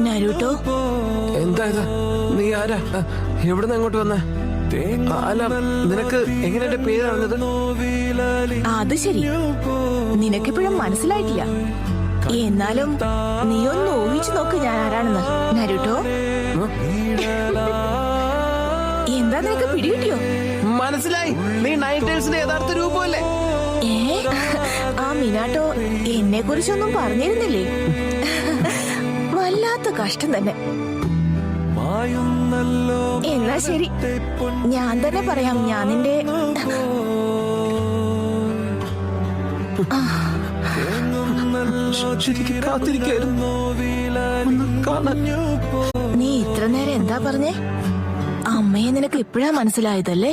നരുട്ടോ, എന്താ ഇത്? നീ ആരാ? എവിടുന്ന് അങ്ങോട്ട് വന്നേ? അല്ല, നിനക്ക് എങ്ങനെ എന്റെ പേര് അറിഞ്ഞത്? അത് ശരി, നിനക്കിപ്പോഴും മനസ്സിലായിട്ടില്ല. എന്നാലും നീ ഒന്ന് ഊഹിച്ചു നോക്ക് ഞാൻ ആരാണെന്ന്. നരുട്ടോ, എന്താ നിനക്ക് പിടികിട്ടിയോ? മനസ്സിലായി, നീ നൈൻറ്റേഴ്സിന്റെ യഥാർത്ഥ രൂപമല്ലേ? ആ മിനാട്ടോ എന്നെ കുറിച്ചൊന്നും പറഞ്ഞിരുന്നില്ലേ? വല്ലാത്ത കഷ്ടം തന്നെ. എന്നാ ശരി, ഞാൻ തന്നെ പറയാം. ഞാൻ നിന്റെ നീ ഇത്ര നേരം എന്താ പറഞ്ഞേ? അമ്മയെ നിനക്ക് ഇപ്പഴാ മനസ്സിലായതല്ലേ?